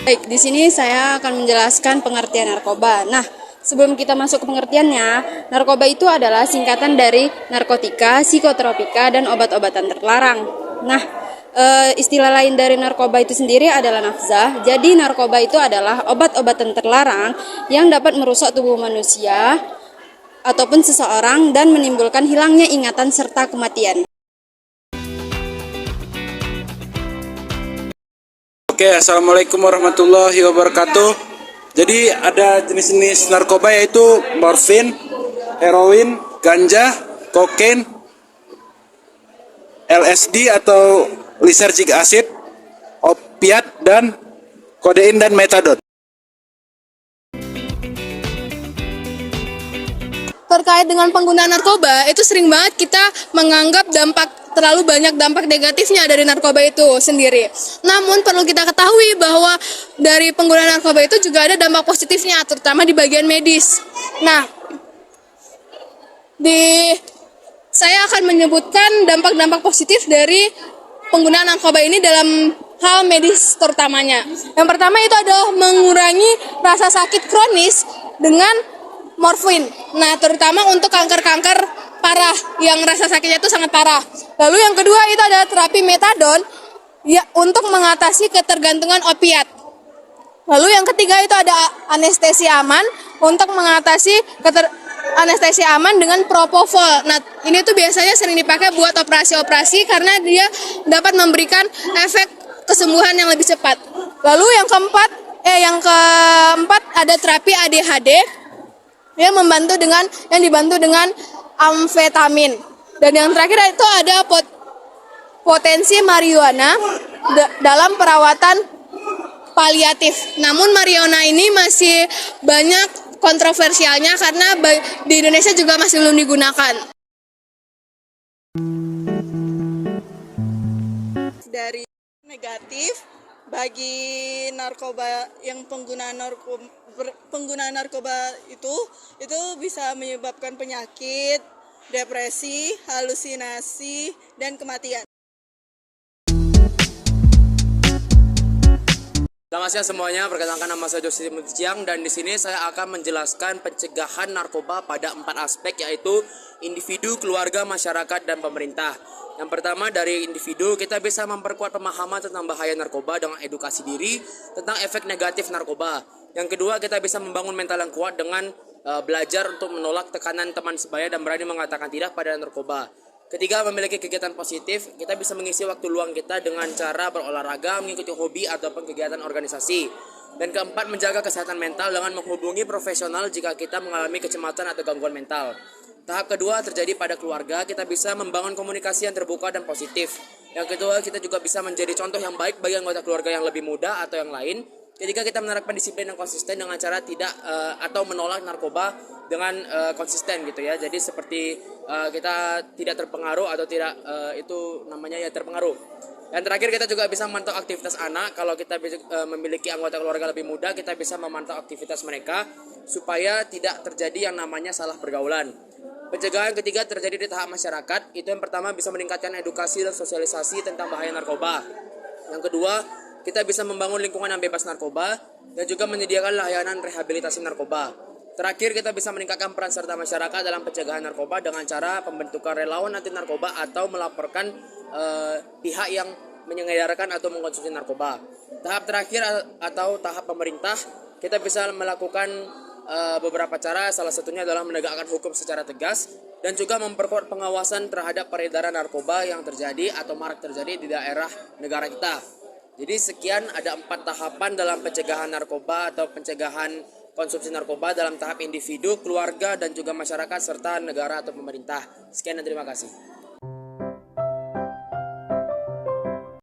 Baik, di sini saya akan menjelaskan pengertian narkoba. Nah, sebelum kita masuk ke pengertiannya, narkoba itu adalah singkatan dari narkotika, psikotropika, dan obat-obatan terlarang. Nah, istilah lain dari narkoba itu sendiri adalah nafzah. Jadi, narkoba itu adalah obat-obatan terlarang yang dapat merusak tubuh manusia ataupun seseorang dan menimbulkan hilangnya ingatan serta kematian. Oke, assalamualaikum warahmatullahi wabarakatuh. Jadi ada jenis-jenis narkoba yaitu morfin, heroin, ganja, kokain, LSD atau lysergic acid, opiat, dan kodein dan metadon. Terkait dengan penggunaan narkoba, itu sering banget kita menganggap terlalu banyak dampak negatifnya dari narkoba itu sendiri. Namun perlu kita ketahui bahwa dari penggunaan narkoba itu juga ada dampak positifnya, terutama di bagian medis. Nah, saya akan menyebutkan dampak-dampak positif dari penggunaan narkoba ini dalam hal medis terutamanya. Yang pertama itu adalah mengurangi rasa sakit kronis dengan morfin. Nah, terutama untuk kanker-kanker parah yang rasa sakitnya itu sangat parah. Lalu yang kedua itu adalah terapi metadon ya untuk mengatasi ketergantungan opiat. Lalu yang ketiga itu ada anestesi aman untuk mengatasi anestesi aman dengan propofol. Nah, ini tuh biasanya sering dipakai buat operasi-operasi karena dia dapat memberikan efek kesembuhan yang lebih cepat. Lalu yang keempat ada terapi ADHD yang dibantu dengan amfetamin. Dan yang terakhir itu ada potensi marijuana dalam perawatan paliatif. Namun marijuana ini masih banyak kontroversialnya karena di Indonesia juga masih belum digunakan. Dari negatif bagi narkoba yang penggunaan narkoba itu bisa menyebabkan penyakit, depresi, halusinasi, dan kematian. Selamat siang semuanya, perkenalkan nama saya Josi Mutiang dan di sini saya akan menjelaskan pencegahan narkoba pada 4 aspek yaitu individu, keluarga, masyarakat, dan pemerintah. Yang pertama dari individu, kita bisa memperkuat pemahaman tentang bahaya narkoba dengan edukasi diri tentang efek negatif narkoba. Yang kedua, kita bisa membangun mental yang kuat dengan belajar untuk menolak tekanan teman sebaya dan berani mengatakan tidak pada narkoba. Ketiga, memiliki kegiatan positif, kita bisa mengisi waktu luang kita dengan cara berolahraga, mengikuti hobi ataupun kegiatan organisasi. Dan keempat, menjaga kesehatan mental dengan menghubungi profesional jika kita mengalami kecemasan atau gangguan mental. Tahap kedua terjadi pada keluarga, kita bisa membangun komunikasi yang terbuka dan positif. Yang kedua, kita juga bisa menjadi contoh yang baik bagi anggota keluarga yang lebih muda atau yang lain. Ketika kita menerapkan disiplin yang konsisten dengan cara tidak atau menolak narkoba dengan konsisten gitu ya. Jadi seperti kita tidak terpengaruh atau tidak itu namanya ya terpengaruh. Dan terakhir kita juga bisa memantau aktivitas anak. Kalau kita memiliki anggota keluarga lebih muda, kita bisa memantau aktivitas mereka supaya tidak terjadi yang namanya salah pergaulan. Pencegahan ketiga terjadi di tahap masyarakat. Itu yang pertama bisa meningkatkan edukasi dan sosialisasi tentang bahaya narkoba. Yang kedua, kita bisa membangun lingkungan yang bebas narkoba dan juga menyediakan layanan rehabilitasi narkoba. Terakhir, kita bisa meningkatkan peran serta masyarakat dalam pencegahan narkoba dengan cara pembentukan relawan anti narkoba atau melaporkan pihak yang menyelenggarakan atau mengkonsumsi narkoba. Tahap terakhir atau tahap pemerintah, kita bisa melakukan beberapa cara, salah satunya adalah menegakkan hukum secara tegas dan juga memperkuat pengawasan terhadap peredaran narkoba yang terjadi atau marak terjadi di daerah negara kita. Jadi sekian ada 4 tahapan dalam pencegahan narkoba atau pencegahan konsumsi narkoba dalam tahap individu, keluarga, dan juga masyarakat serta negara atau pemerintah. Sekian dan terima kasih.